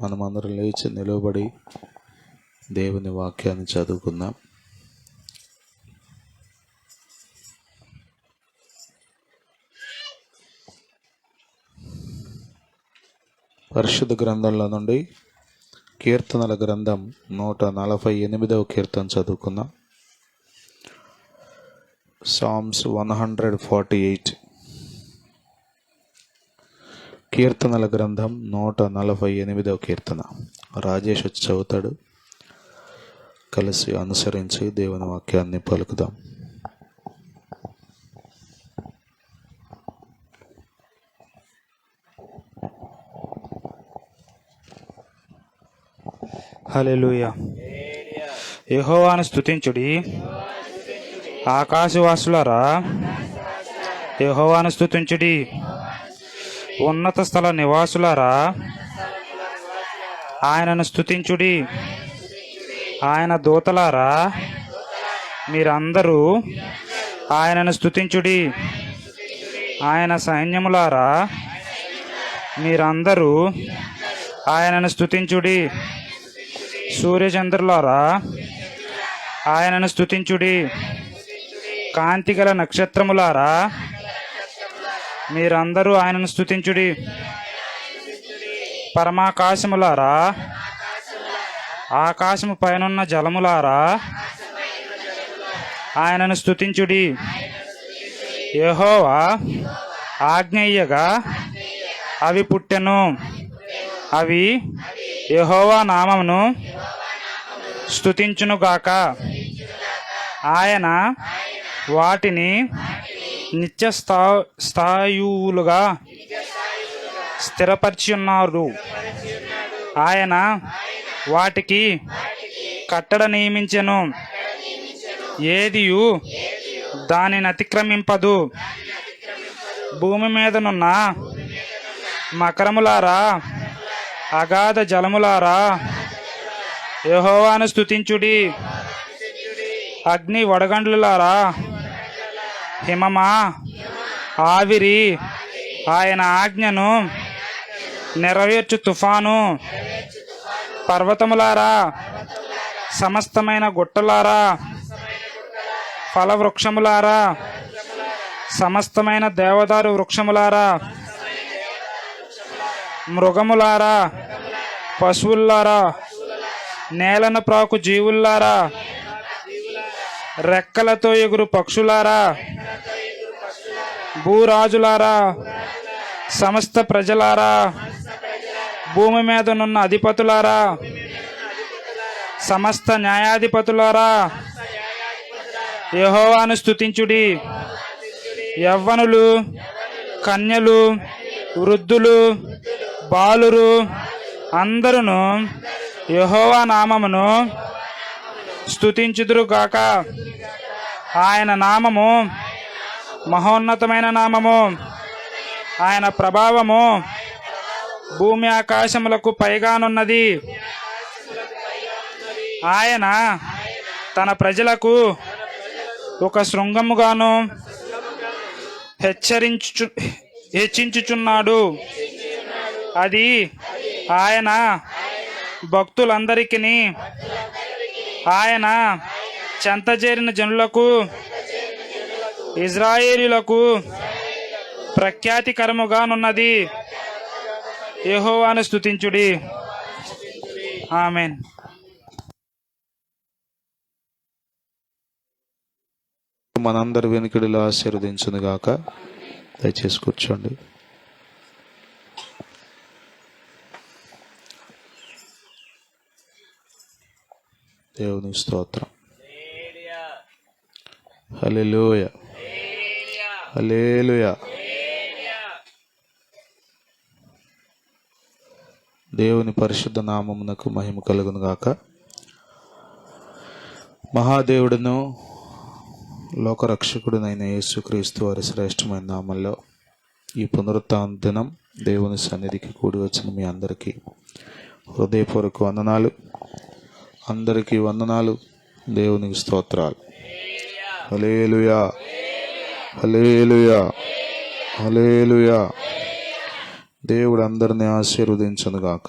మనమందరం లేచి నిలబడి దేవుని వాక్యాన్ని చదువుకుందాం. పరిశుద్ధ గ్రంథంలో నుండి కీర్తనల గ్రంథం 148వ కీర్తన చదువుకుందాం. Psalms 148. కీర్తనల గ్రంథం 148వ కీర్తన. రాజేష్ వచ్చి చదువుతాడు. కలిసి అనుసరించి దేవుని వాక్యాన్ని పలుకుదాం. హల్లెలూయా. యెహోవాను స్తుతించుడి, ఆకాశవాసులారా యెహోవాను స్తుతించుడి. ఉన్నత స్థల నివాసులారా ఆయనను స్తుతించుడి. ఆయన దూతలారా మీరందరూ ఆయనను స్తుతించుడి. ఆయన సైన్యములారా మీరందరూ ఆయనను స్తుతించుడి. సూర్యచంద్రులారా ఆయనను స్తుతించుడి. కాంతిగల నక్షత్రములారా మీరందరూ ఆయనను స్తుతించుడి. పరమాకాశములారా, ఆకాశము పైనున్న జలములారా ఆయనను స్తుతించుడి. యెహోవా ఆజ్ఞయ్యగా అవి పుట్టెను. అవి యెహోవా నామమును స్తుతించునుగాక. ఆయన వాటిని నిత్య స్థాయువులుగా స్థిరపరిచి ఉన్నారు. ఆయన వాటికి కట్టడ నియమించెను. ఏదియు దానిని అతిక్రమింపదు. భూమి మీదనున్న మకరములారా, అగాధ జలములారా యెహోవాను స్తుతించుడి. అగ్ని వడగండ్లులారా, హిమమా, ఆవిరి, ఆయన ఆజ్ఞను నెరవేర్చు తుఫాను, పర్వతములారా, సమస్తమైన గుట్టలారా, ఫలవృక్షములారా, సమస్తమైన దేవదారు వృక్షములారా, మృగములారా, పశువులారా, నేలను ప్రాకు జీవుల్లారా, రెక్కలతో ఎగురు పక్షులారా, భూరాజులారా, సమస్త ప్రజలారా, భూమి మీదనున్న అధిపతులారా, సమస్త న్యాయాధిపతులారా యెహోవాను స్తుతించుడి. యవ్వనులు, కన్యలు, వృద్ధులు, బాలురు అందరును యెహోవా నామమును స్తుతించుదురుగాక. ఆయన నామము మహోన్నతమైన నామము. ఆయన ప్రభావము భూమి ఆకాశములకు పైగానున్నది. ఆయన తన ప్రజలకు ఒక శృంగముగాను హెచ్చించుచున్నాడు. అది ఆయన భక్తులందరికీ, ఆయన చెంతజేరిన జనులకు, ఇజ్రాయేలీయులకు ప్రఖ్యాతికరముగానున్నది. యెహోవాను స్తుతించుడి. ఆమేన్. మనందరి వెనుకడిలో ఆశీర్వదించును గాక. దయచేసి కూర్చోండి. దేవుని స్తోత్రం. హల్లెలూయా, హల్లెలూయా. దేవుని పరిశుద్ధ నామమునకు మహిమ కలుగును గాక. మహాదేవుడును లోకరక్షకుడునైన యేసుక్రీస్తు వారి శ్రేష్టమైన నామంలో ఈ పునరుత్థాన దినం దేవుని సన్నిధికి కూడి వచ్చిన మీ అందరికీ హృదయపూర్వక వందనాలు. అందరికీ వందనాలు. దేవునికి స్తోత్రాలు. హల్లెలూయా, హల్లెలూయా, హల్లెలూయా. దేవుడు అందరిని ఆశీర్వదించును గాక.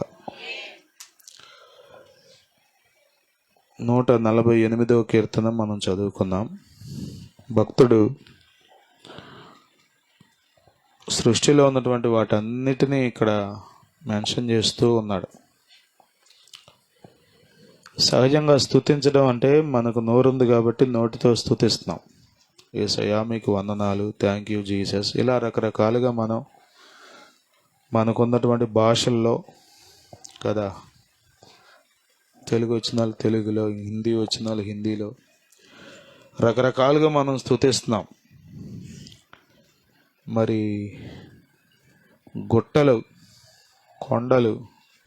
148వ కీర్తన మనం చదువుకుందాం. భక్తుడు సృష్టిలో ఉన్నటువంటి వాటన్నిటినీ ఇక్కడ మెన్షన్ చేస్తూ ఉన్నాడు. సహజంగా స్తుతించడం అంటే మనకు నోరుంది కాబట్టి నోటితో స్తుతిస్తున్నాం. యేసయ్యా మీకు వందనాలు, థ్యాంక్ యూ జీసస్, ఇలా రకరకాలుగా మనకున్నటువంటి భాషల్లో కదా, తెలుగు వచ్చిన వాళ్ళు తెలుగులో, హిందీ వచ్చిన వాళ్ళు హిందీలో, రకరకాలుగా మనం స్తుతిస్తున్నాం. మరి గుట్టలు, కొండలు,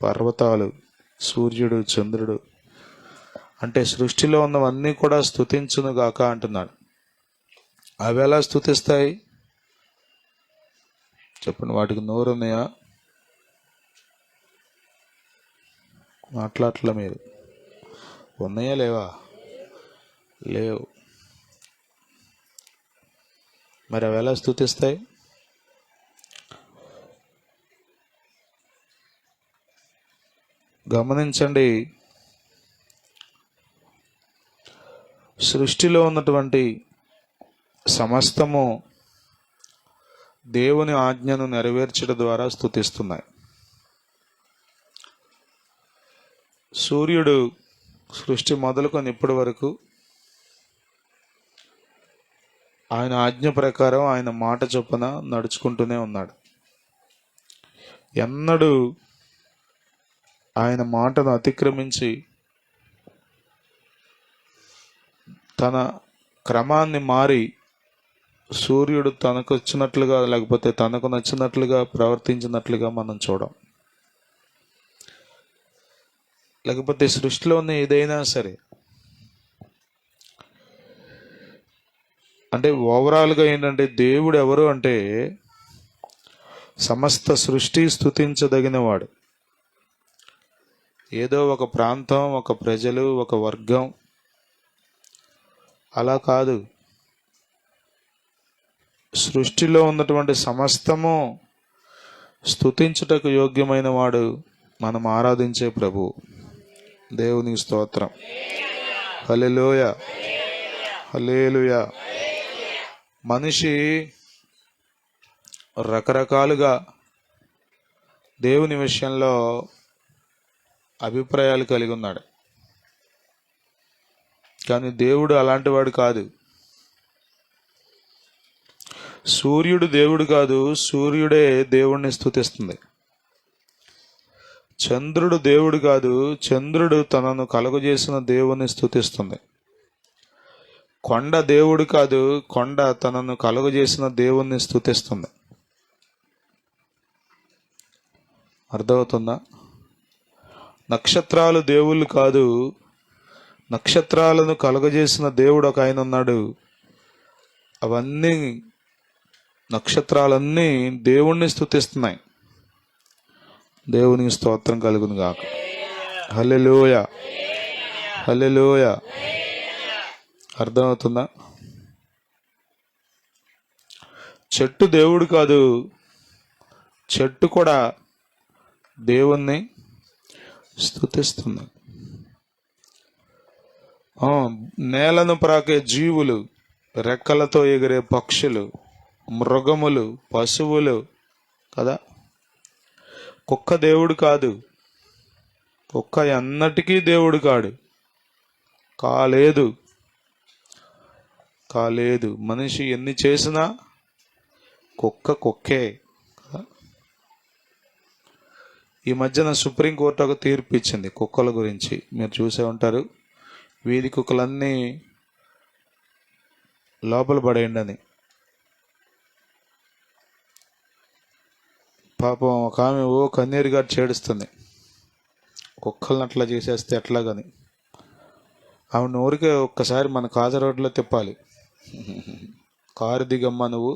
పర్వతాలు, సూర్యుడు, చంద్రుడు అంటే సృష్టిలో ఉన్నవన్నీ కూడా స్తుతించును గాక అంటున్నాడు. అవి ఎలా స్తుతిస్తాయి చెప్పండి? వాటికి నోరు ఉన్నాయా? మాట్లాడట్లా మీరు? ఉన్నాయా లేవా? లేవు. మరి అవి ఎలా స్తుతిస్తాయి? గమనించండి, సృష్టిలో ఉన్నటువంటి సమస్తము దేవుని ఆజ్ఞను నెరవేర్చడం ద్వారా స్తుతిస్తున్నాయి. సూర్యుడు సృష్టి మొదలుకొని ఇప్పటి వరకు ఆయన ఆజ్ఞ ప్రకారం, ఆయన మాట చొప్పున నడుచుకుంటూనే ఉన్నాడు. ఎన్నడూ ఆయన మాటను అతిక్రమించి తన క్రమాన్ని మారి సూర్యుడు తనకు వచ్చినట్లుగా లేకపోతే తనకు నచ్చినట్లుగా ప్రవర్తించినట్లుగా మనం చూడం. లేకపోతే సృష్టిలో ఉన్న ఏదైనా సరే, అంటే ఓవరాల్గా ఏంటంటే దేవుడు ఎవరు అంటే సమస్త సృష్టి స్తుతించదగినవాడు. ఏదో ఒక ప్రాంతం, ఒక ప్రజలు, ఒక వర్గం అలా కాదు. సృష్టిలో ఉన్నటువంటి సమస్తము స్తుతించుటకు యోగ్యమైన వాడు మనం ఆరాధించే ప్రభువు. దేవునికి స్తోత్రం. హల్లెలూయా, హల్లెలూయా. మనిషి రకరకాలుగా దేవుని విషయంలో అభిప్రాయాలు కలిగి ఉన్నాడు. కానీ దేవుడు అలాంటి వాడు కాదు. సూర్యుడు దేవుడు కాదు, సూర్యుడే దేవుణ్ణి స్తుతిస్తుంది. చంద్రుడు దేవుడు కాదు, చంద్రుడు తనను కలుగజేసిన దేవుణ్ణి స్తుతిస్తుంది. కొండ దేవుడు కాదు, కొండ తనను కలుగజేసిన దేవుణ్ణి స్తుతిస్తుంది. అర్థమవుతుందా? నక్షత్రాలు దేవుళ్ళు కాదు, నక్షత్రాలను కలుగజేసిన దేవుడు ఒక ఆయన ఉన్నాడు. అవన్నీ నక్షత్రాలన్నీ దేవుణ్ణి స్తుతిస్తున్నాయి. దేవునికి స్తోత్రం కలుగును గాక. హల్లెలూయా, హల్లెలూయా. అర్థమవుతుందా? చెట్టు దేవుడు కాదు, చెట్టు కూడా దేవుణ్ణి స్తుతిస్తుంది. నేలను ప్రాకే జీవులు, రెక్కలతో ఎగిరే పక్షులు, మృగములు, పశువులు కదా. కుక్క దేవుడు కాదు, కుక్క ఎన్నటికీ దేవుడు కాడు, కాలేదు. మనిషి ఎన్ని చేసినా కుక్కే కదా. ఈ మధ్యన సుప్రీంకోర్టు ఒక తీర్పు ఇచ్చింది కుక్కల గురించి, మీరు చూసే ఉంటారు. వీధి కుక్కలన్నీ లోపల పడేయండి అని. పాపం ఒక ఆమె కన్నీరు గారు చేడుస్తుంది, కుక్కలను అట్లా చేసేస్తే ఎట్లాగని. ఆమె ఊరికే ఒక్కసారి మన కాజ రోడ్లో తిప్పాలి. కారు దిగమ్మా నువ్వు,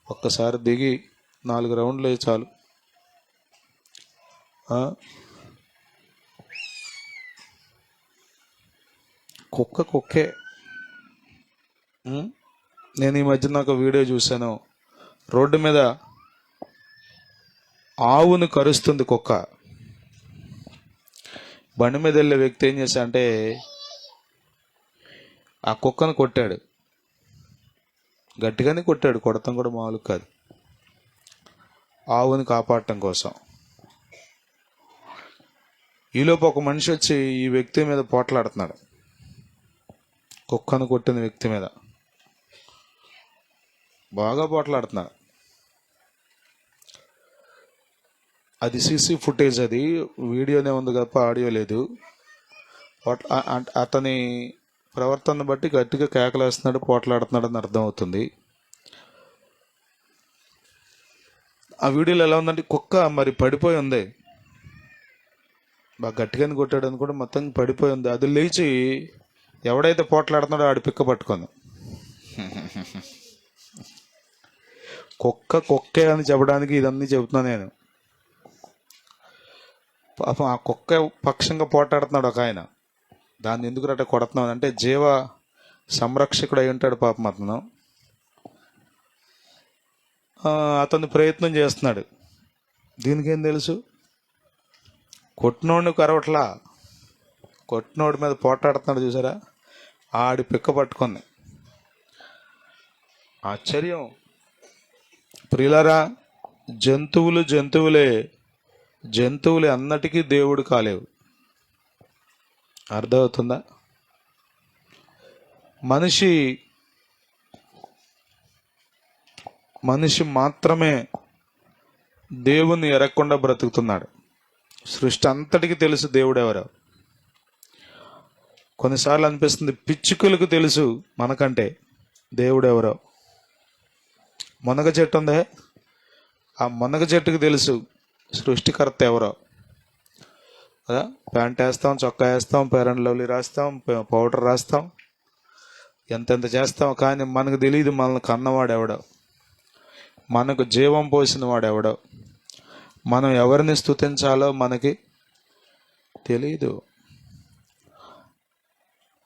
ఒక్కసారి దిగి 4 రౌండ్లు వేసి చాలు. కుక్కే. నేను ఈ మధ్యన ఒక వీడియో చూశాను. రోడ్డు మీద ఆవును కరుస్తుంది కుక్క. బండి మీద వెళ్ళే వ్యక్తి ఏం చేశా అంటే ఆ కుక్కను కొట్టాడు, గట్టిగానే కొట్టాడు, కొడతాం కూడా మామూలు కాదు, ఆవుని కాపాడటం కోసం. ఈలోపు ఒక మనిషి వచ్చి ఈ వ్యక్తి మీద పోట్లాడుతున్నాడు, కుక్కను కొట్టిన వ్యక్తి మీద బాగా పోట్లాడుతున్నాడు. అది సీసీ ఫుటేజ్, అది వీడియోనే ఉంది తప్ప ఆడియో లేదు. అతని ప్రవర్తన బట్టి గట్టిగా కేకలేస్తున్నాడు, పోట్లాడుతున్నాడు అని అర్థమవుతుంది. ఆ వీడియోలో ఎలా ఉందంటే కుక్క మరి పడిపోయి ఉంది, బాగా గట్టిగానే కొట్టాడు అని కూడా మొత్తం పడిపోయి ఉంది. అది లేచి ఎవడైతే పోట్లాడుతున్నాడో ఆడి పిక్క పట్టుకుంది. కుక్కే అని చెప్పడానికి ఇదన్నీ చెబుతున్నా నేను. పాపం ఆ కుక్క పక్షంగా పోట్లాడుతున్నాడు ఒక ఆయన. దాన్ని ఎందుకు రట్ట కొడుతున్నాడు అంటే జీవ సంరక్షకుడు అయి ఉంటాడు పాపం అతను. అతను ప్రయత్నం చేస్తున్నాడు. దీనికేం తెలుసు, కొట్టినోడిని కరవట్లా, కొట్టినోడి మీద పోట్లాడుతున్నాడు చూసారా, ఆడి పిక్క పట్టుకుంది. ఆశ్చర్యం ప్రియులారా, జంతువులే అన్నటికీ దేవుడు కాలేవు. అర్థమవుతుందా? మనిషి మాత్రమే దేవుణ్ణి ఎరగకుండా బ్రతుకుతున్నాడు. సృష్టి అంతటికి తెలుసు దేవుడు ఎవరో. కొన్నిసార్లు అనిపిస్తుంది పిచ్చుకలకు తెలుసు మనకంటే దేవుడు ఎవరో. మునగ చెట్టు ఉందే, ఆ మునగ చెట్టుకు తెలుసు సృష్టికర్త ఎవరో కదా. ప్యాంట్ వేస్తాం, చొక్కా వేస్తాం, ఫెయిర్ అండ్ లవ్లీ రాస్తాం, పౌడర్ రాస్తాం, ఎంతెంత చేస్తాం, కానీ మనకు తెలియదు మనల్ని కన్నవాడు ఎవడో, మనకు జీవం పోసిన వాడు ఎవడో, మనం ఎవరిని స్తుతించాలో మనకి తెలియదు.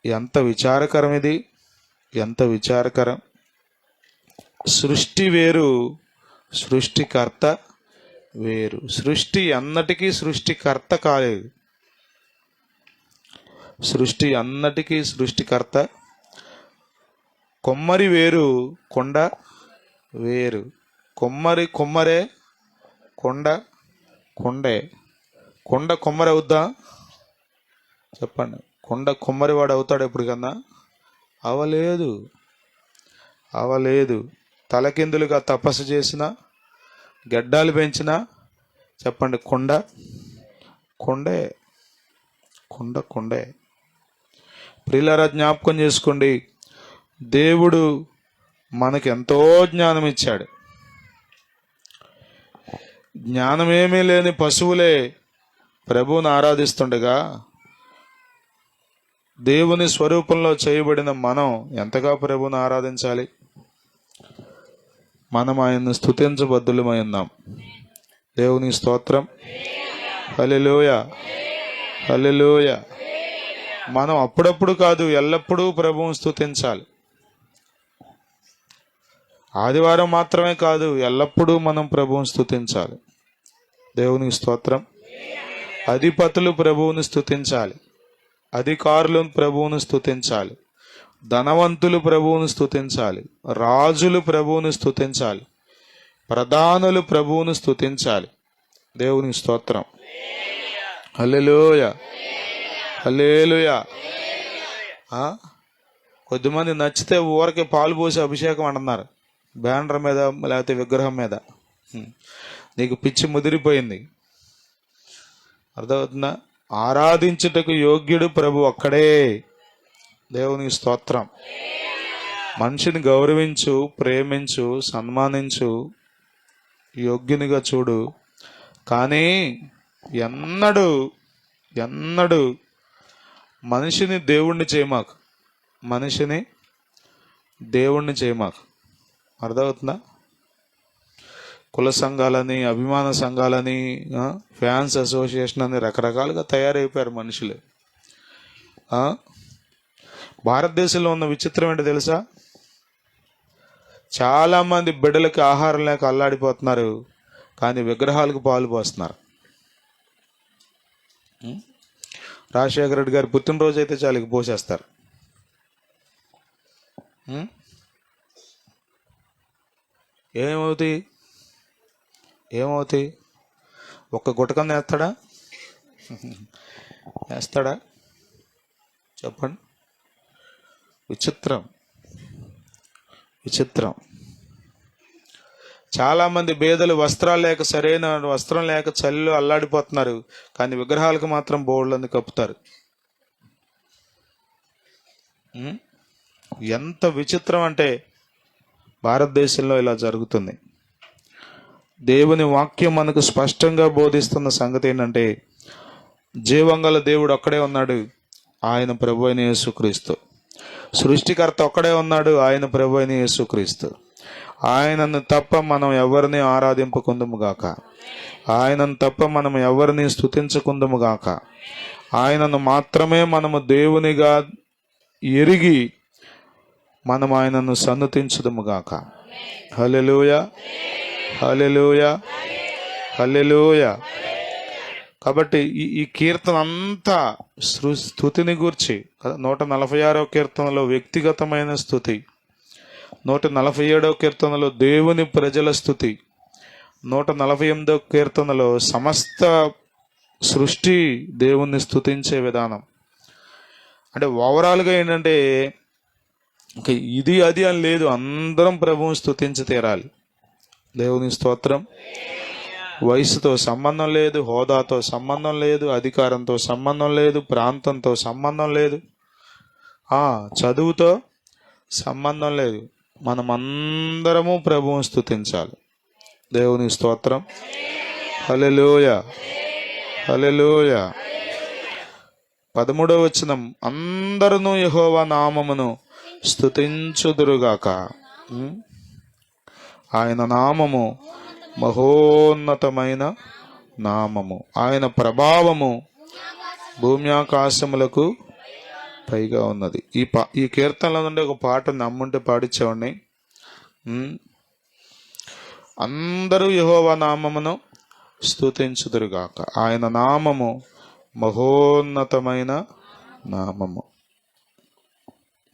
ఎంత విచారకరం ఇది, ఎంత విచారకరం. సృష్టి వేరు, సృష్టికర్త వేరు. సృష్టి అన్నటికీ సృష్టికర్త కాలేదు. సృష్టి అన్నటికీ సృష్టికర్త. కొమ్మరి వేరు, కొండ వేరు. కొమ్మరే, కొండ కొండే. కొండ కొమ్మరి అవుద్దా చెప్పండి? కొండ కొమ్మరివాడు అవుతాడు ఎప్పటికన్నా? అవలేదు. తలకిందులుగా తపస్సు చేసిన, గడ్డాలు పెంచిన, చెప్పండి, కొండే. ప్రియులారా, జ్ఞాపకం చేసుకోండి, దేవుడు మనకి ఎంతో జ్ఞానం ఇచ్చాడు. జ్ఞానమేమీ లేని పశువులే ప్రభువుని ఆరాధిస్తుండగా దేవుని స్వరూపంలో చేయబడిన మనం ఎంతగా ప్రభువుని ఆరాధించాలి? మనం ఆయన్ని స్తుతించబద్దులమై ఉన్నాం. దేవుని స్తోత్రం. హల్లెలూయా, హల్లెలూయా. మనం అప్పుడప్పుడు కాదు, ఎల్లప్పుడూ ప్రభువుని స్తుతించాలి. ఆదివారం మాత్రమే కాదు, ఎల్లప్పుడూ మనం ప్రభువుని స్తుతించాలి. దేవుని స్తోత్రం. అధిపతులు ప్రభువుని స్తుతించాలి, అధికారులు ప్రభువుని స్తుతించాలి, ధనవంతులు ప్రభువుని స్తుతించాలి, రాజులు ప్రభువుని స్తుతించాలి, ప్రధానులు ప్రభువుని స్తుతించాలి. దేవుని స్తోత్రం. హల్లెలూయా, హల్లెలూయా. కొద్దిమంది నచ్చితే ఊరికే పాలు పోసి అభిషేకం అంటున్నారు, బ్యానర్ మీద లేకపోతే విగ్రహం మీద. నీకు పిచ్చి ముదిరిపోయింది. అర్థమవుతుందా? ఆరాధించుటకు యోగ్యుడు ప్రభు ఒక్కడే. దేవుని స్తోత్రం. మనిషిని గౌరవించు, ప్రేమించు, సన్మానించు, యోగ్యునిగా చూడు, కానీ ఎన్నడూ మనిషిని దేవుణ్ణి చేయమాకు. అర్థమవుతుందా? కుల సంఘాలని, అభిమాన సంఘాలని, ఫ్యాన్స్ అసోసియేషన్ అని రకరకాలుగా తయారైపోయారు మనుషులు. భారతదేశంలో ఉన్న విచిత్రం ఏంటో తెలుసా? చాలామంది బిడ్డలకి ఆహారం లేక అల్లాడిపోతున్నారు, కానీ విగ్రహాలకు పాలు పోస్తున్నారు. రాజశేఖర రెడ్డి గారి పుట్టినరోజు అయితే చాలు పోసేస్తారు. ఉం? ఏమవుతాయి? ఏమవుతాయి? ఒక్క గుటకం వేస్తాడా? వేస్తాడా? చెప్పండి. విచిత్రం, విచిత్రం. చాలామంది పేదలు వస్త్రాలు లేక, సరైన వస్త్రం లేక చలిలో అల్లాడిపోతున్నారు, కానీ విగ్రహాలకు మాత్రం బోళ్ళని కప్పుతారు. ఎంత విచిత్రం అంటే భారతదేశంలో ఇలా జరుగుతుంది. దేవుని వాక్యం మనకు స్పష్టంగా బోధిస్తున్న సంగతి ఏంటంటే, జీవంగల దేవుడు ఒక్కడే ఉన్నాడు, ఆయన ప్రభు అయిన యేసుక్రీస్తు. సృష్టికర్త ఒక్కడే ఉన్నాడు, ఆయన ప్రభు అయిన యేసుక్రీస్తు. ఆయనను తప్ప మనం ఎవరిని ఆరాధింపకుందుము గాక, ఆయనను తప్ప మనం ఎవరిని స్తుతించకుందుము గాక. ఆయనను మాత్రమే మనము దేవునిగా ఎరిగి మనం ఆయనను సన్నుతించుదుము గాక. హల్లెలూయా, హల్లెలూయా, హల్లెలూయా. కాబట్టి ఈ కీర్తన అంతా స్తుతిని గూర్చి. 146వ కీర్తనలో వ్యక్తిగతమైన స్తుతి, 147వ కీర్తనలో దేవుని ప్రజల స్తుతి, 148వ కీర్తనలో సమస్త సృష్టి దేవుణ్ణి స్తుతించే విధానం. అంటే ఓవరాల్గా ఏంటంటే ఇంకా ఇది అది అని లేదు, అందరం ప్రభువుని స్తుతించి తీరాలి. దేవుని స్తోత్రం. వయసుతో సంబంధం లేదు, హోదాతో సంబంధం లేదు, అధికారంతో సంబంధం లేదు, ప్రాంతంతో సంబంధం లేదు, చదువుతో సంబంధం లేదు. మనమందరము ప్రభువుని స్తుతించాలి. దేవుని స్తోత్రం. హల్లెలూయా, హల్లెలూయా. 13వ వచనం, అందరూ యెహోవా నామమును స్తుతించుదురుగాక. ఆయన నామము మహోన్నతమైన నామము, ఆయన ప్రభావము భూమి ఆకాశములకు పైగా ఉన్నది. ఈ కీర్తనలో నుండి ఒక పాట నమ్ముంటే పాడించేవాడిని. అందరూ యెహోవా నామమును స్తుతించుదురుగాక. ఆయన నామము మహోన్నతమైన నామము,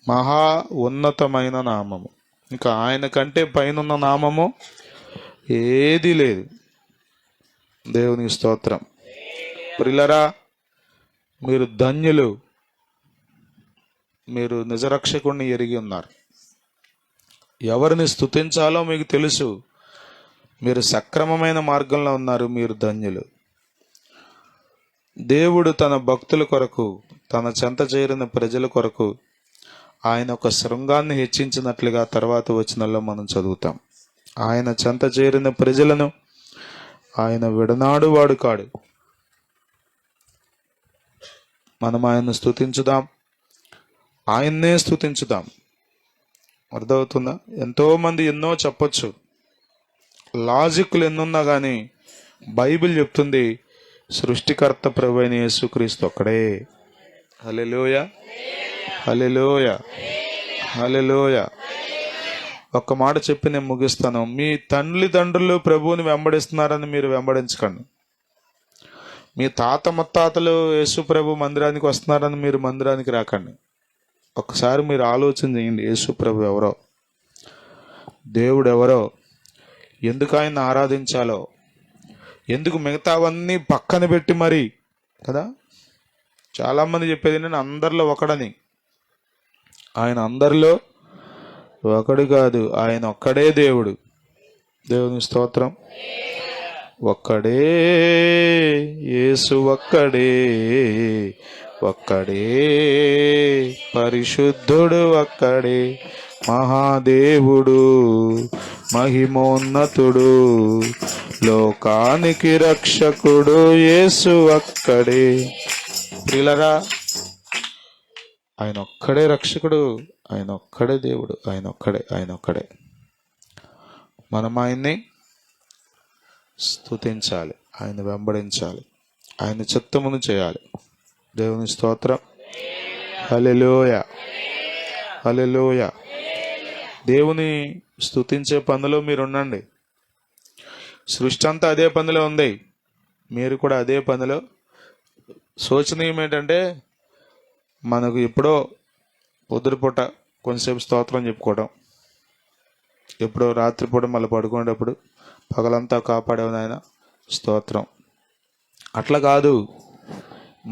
మహా ఉన్నతమైన నామము. ఇంకా ఆయన కంటే పైనున్న నామము ఏది లేదు. దేవుని స్తోత్రం. ప్రియులారా, మీరు ధన్యులు, మీరు నిజరక్షకుణ్ణి ఎరిగి ఉన్నారు. ఎవరిని స్తుతించాలో మీకు తెలుసు, మీరు సక్రమమైన మార్గంలో ఉన్నారు, మీరు ధన్యులు. దేవుడు తన భక్తుల కొరకు, తన చెంత చేరిన ప్రజల కొరకు ఆయన ఒక శృంగాన్ని హెచ్చించినట్లుగా తర్వాత వచనంలో మనం చదువుతాం. ఆయన చెంత చేరిన ప్రజలను ఆయన విడనాడు వాడు కాడు. మనం ఆయన్ను స్తుతించుదాం, ఆయన్నే స్తుతించుదాం. అర్థమవుతుందా? ఎంతోమంది ఎన్నో చెప్పొచ్చు, లాజిక్లు ఎన్నున్నా కానీ బైబిల్ చెప్తుంది సృష్టికర్త ప్రభువైన యేసుక్రీస్తు ఒక్కడే. హల్లెలూయా, హల్లెలూయా, హల్లెలూయా. ఒక్క మాట చెప్పి నేను ముగిస్తాను. మీ తల్లిదండ్రులు ప్రభువుని వెంబడిస్తున్నారని మీరు వెంబడించకండి. మీ తాత ముత్తాతలు యేసు ప్రభు మందిరానికి వస్తున్నారని మీరు మందిరానికి రాకండి. ఒక్కసారి మీరు ఆలోచన చేయండి, యేసు ప్రభు ఎవరో, దేవుడు ఎవరో, ఎందుకు ఆయన ఆరాధించాలో, ఎందుకు మిగతావన్నీ పక్కన పెట్టి మరి కదా. చాలామంది చెప్పేది నేను అందరిలో ఒకడని. ఆయన అందరిలో ఒకడు కాదు, ఆయన ఒక్కడే దేవుడు. దేవుని స్తోత్రం. ఒక్కడే యేసు, ఒక్కడే, ఒక్కడే పరిశుద్ధుడు, ఒక్కడే మహాదేవుడు, మహిమోన్నతుడు, లోకానికి రక్షకుడు యేసు ఒక్కడే. ప్రియులరా, ఆయన ఒక్కడే రక్షకుడు, ఆయన ఒక్కడే దేవుడు, ఆయన ఒక్కడే, ఆయన ఒక్కడే. మనం ఆయన్ని స్తుతించాలి, ఆయన వెంబడించాలి, ఆయన చిత్తమును చేయాలి. దేవుని స్తోత్రం. హల్లెలూయా, హల్లెలూయా. దేవుని స్తుతించే పనిలో మీరు ఉండండి. సృష్టి అంతా అదే పనిలో ఉంది, మీరు కూడా అదే పనిలో. శోచనీయం ఏంటంటే మనకు ఎప్పుడో పొద్దుపూట కొంచెంసేపు స్తోత్రం చెప్పుకోవడం, ఎప్పుడో రాత్రిపూట మళ్ళీ పడుకునేటప్పుడు పగలంతా కాపాడేవి నాయన స్తోత్రం. అట్లా కాదు,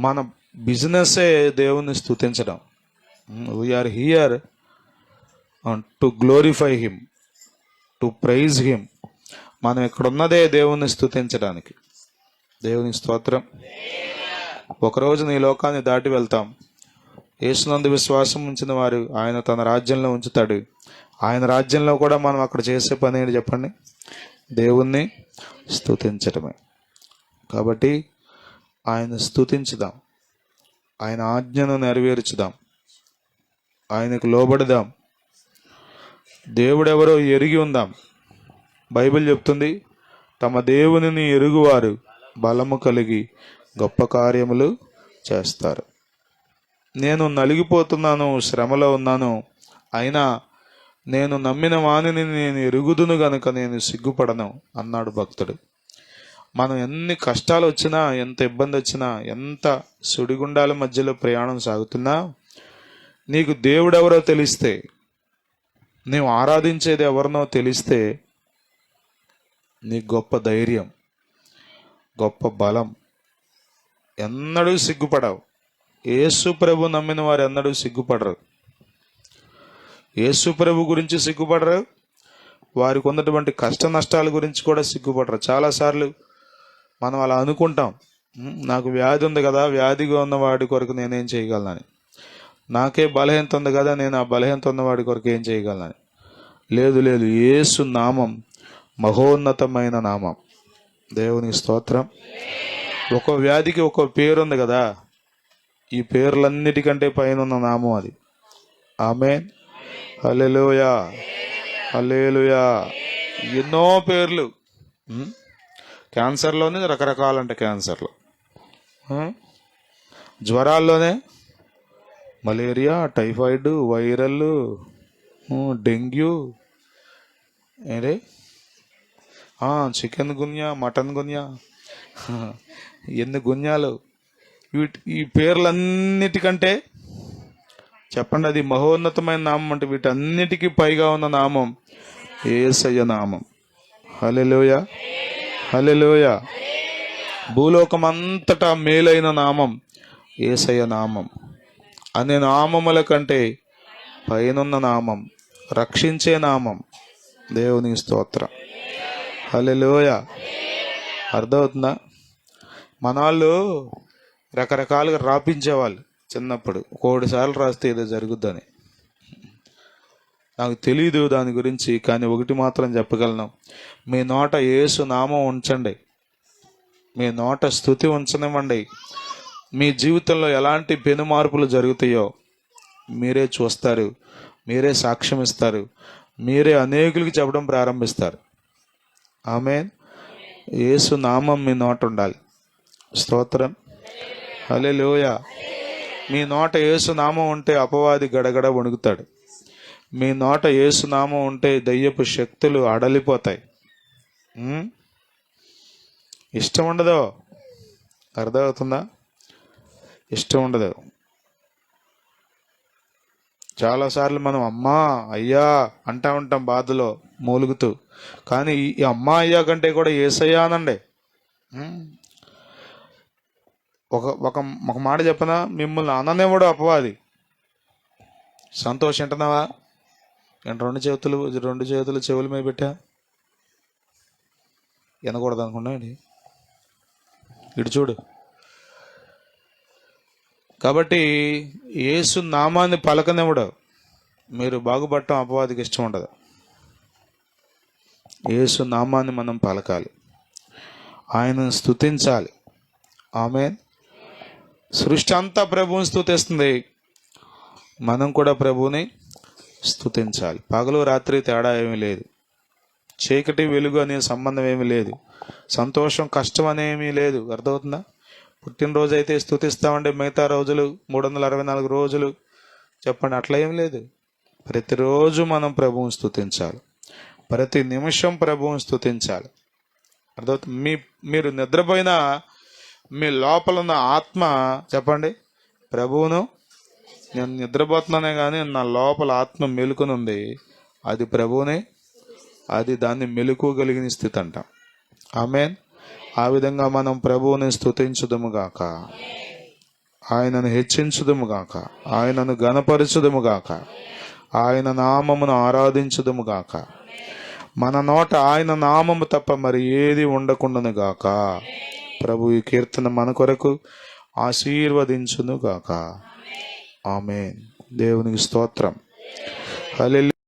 మన బిజినెస్సే దేవుని స్తుతించడం. We are here to glorify him, to praise him. మనం ఇక్కడున్నదే దేవుని స్తుతించడానికి. దేవుని స్తోత్రం. ఒకరోజు నీ లోకాన్ని దాటి వెళ్తాం. యేసునందు విశ్వాసం ఉంచిన వారు ఆయన తన రాజ్యంలో ఉంచుతాడు. ఆయన రాజ్యంలో కూడా మనం అక్కడ చేసే పని ఏంటి చెప్పండి? దేవుణ్ణి స్తుతించటమే. కాబట్టి ఆయన స్తుతించుదాం, ఆయన ఆజ్ఞను నెరవేర్చుదాం, ఆయనకు లోబడదాం, దేవుడెవరో ఎరిగి ఉందాం. బైబిల్ చెప్తుంది, తమ దేవునిని ఎరుగువారు బలము కలిగి గొప్ప కార్యములు చేస్తారు. నేను నలిగిపోతున్నాను, శ్రమలో ఉన్నాను, అయినా నేను నమ్మిన వానిని నేను ఎరుగుదును గనుక నేను సిగ్గుపడను అన్నాడు భక్తుడు. మనం ఎన్ని కష్టాలు వచ్చినా, ఎంత ఇబ్బంది వచ్చినా, ఎంత సుడిగుండాల మధ్యలో ప్రయాణం సాగుతున్నా, నీకు దేవుడెవరో తెలిస్తే, నీవు ఆరాధించేది ఎవరినో తెలిస్తే, నీకు గొప్ప ధైర్యం, గొప్ప బలం. ఎన్నడూ సిగ్గుపడవు. యేసు ప్రభు నమ్మిన వారు ఎన్నడూ సిగ్గుపడరు. యేసు ప్రభు గురించి సిగ్గుపడరు, వారికి ఉన్నటువంటి కష్ట నష్టాల గురించి కూడా సిగ్గుపడరు. చాలాసార్లు మనం అలా అనుకుంటాం, నాకు వ్యాధి ఉంది కదా, వ్యాధిగా ఉన్న వాడి కొరకు నేనేం చేయగలనని. నాకే బలహీనత ఉంది కదా, నేను ఆ బలహీనత ఉన్న వాడి కొరకు ఏం చేయగలనని. లేదు లేదు, యేసు నామం మహోన్నతమైన నామం. దేవుని స్తోత్రం. ఒక వ్యాధికి ఒక పేరు ఉంది కదా, ఈ పేర్లన్నిటికంటే పైన ఉన్న నామం అది. ఆమేన్. హల్లెలూయా, హల్లెలూయా. ఎన్నో పేర్లు. క్యాన్సర్లోనే రకరకాలంట. క్యాన్సర్లో, జ్వరాల్లోనే మలేరియా, టైఫాయిడ్, వైరల్, డెంగ్యూ, ఏరే చికెన్ గున్యా, మటన్ గున్యా, ఎన్ని గున్యాలు. ఈ పేర్లన్నిటికంటే చెప్పండి, అది మహోన్నతమైన నామం. అంటే వీటన్నిటికీ పైగా ఉన్న నామం యేసయ్య నామం. హల్లెలూయా, హల్లెలూయా. భూలోకమంతటా మేలైన నామం యేసయ్య నామం. అనే నామముల కంటే పైనున్న నామం, రక్షించే నామం. దేవుని స్తోత్రం. హల్లెలూయా. అర్థమవుతుందా? మనాళ్ళు రకరకాలుగా రాపించేవాళ్ళు చిన్నప్పుడు. 1 సార్లు రాస్తే ఏదో జరుగుద్దని. నాకు తెలీదు దాని గురించి, కానీ ఒకటి మాత్రం చెప్పగలను, మీ నోట యేసు నామం ఉంచండి, మీ నోట స్తుతి ఉంచనివ్వండి. మీ జీవితంలో ఎలాంటి పెను మార్పులు జరుగుతాయో మీరే చూస్తారు, మీరే సాక్ష్యం ఇస్తారు, మీరే అనేకులకి చెప్పడం ప్రారంభిస్తారు. ఆమేన్. యేసు నామం మీ నోట ఉండాలి. స్తోత్రం. హల్లెలూయా. మీ నోట యేసు నామం ఉంటే అపవాది గడగడ వణుకుతాడు. మీ నోట యేసు నామం ఉంటే దయ్యపు శక్తులు అడలిపోతాయి. ఇష్టం ఉండదు. అర్థమవుతుందా? ఇష్టం ఉండదు. చాలాసార్లు మనం అమ్మా అయ్యా అంటా ఉంటాం బాధలో మూలుగుతూ. కానీ ఈ అమ్మా అయ్యా కంటే కూడా యేసయ్యా అనండి. ఒక మాట చెప్పనా, మిమ్మల్ని అననేవాడు అపవాది. సంతోషం వింటున్నావా? రెండు చేతులు చెవుల మీద పెట్టా, వినకూడదు అనుకున్నా. ఇటు చూడు. కాబట్టి యేసు నామాన్ని పలకనివ్వడు. మీరు బాగుపడటం అపవాదికి ఇష్టం ఉండదు. యేసు నామాన్ని మనం పలకాలి, ఆయనను స్తుతించాలి. ఆమేన్. సృష్టి అంతా ప్రభువుని స్తుతిస్తుంది, మనం కూడా ప్రభువుని స్తుతించాలి. పగలు రాత్రి తేడా ఏమీ లేదు, చీకటి వెలుగు అనే సంబంధం ఏమీ లేదు, సంతోషం కష్టం అనేమీ లేదు. అర్థమవుతుందా? పుట్టినరోజు అయితే స్తుతిస్తామంటే మిగతా రోజులు 364 రోజులు చెప్పండి, అట్లా ఏం లేదు. ప్రతిరోజు మనం ప్రభువుని స్తుతించాలి, ప్రతి నిమిషం ప్రభువుని స్తుతించాలి. అర్థమవుతుంది? మీరు నిద్రపోయినా మీ లోపల ఉన్న ఆత్మ చెప్పండి ప్రభువును నేను నిద్రపోతున్నానే కానీ నా లోపల ఆత్మ మెలుకుని ఉంది, అది ప్రభువునే, అది దాన్ని మెలుకోగలిగిన స్థితి అంట. ఆమేన్. ఆ విధంగా మనం ప్రభువుని స్తుతించుదుము గాక, ఆయనను హెచ్చించుదుము గాక, ఆయనను ఘనపరచుదుము గాక, ఆయన నామమును ఆరాధించుదుము గాక. మన నోట ఆయన నామము తప్ప మరి ఏది ఉండకుండాను గాక. ప్రభు ఈ కీర్తన మన కొరకు ఆశీర్వదించును గాక. ఆమేన్. దేవునికి స్తోత్రం. హల్లెలూయా.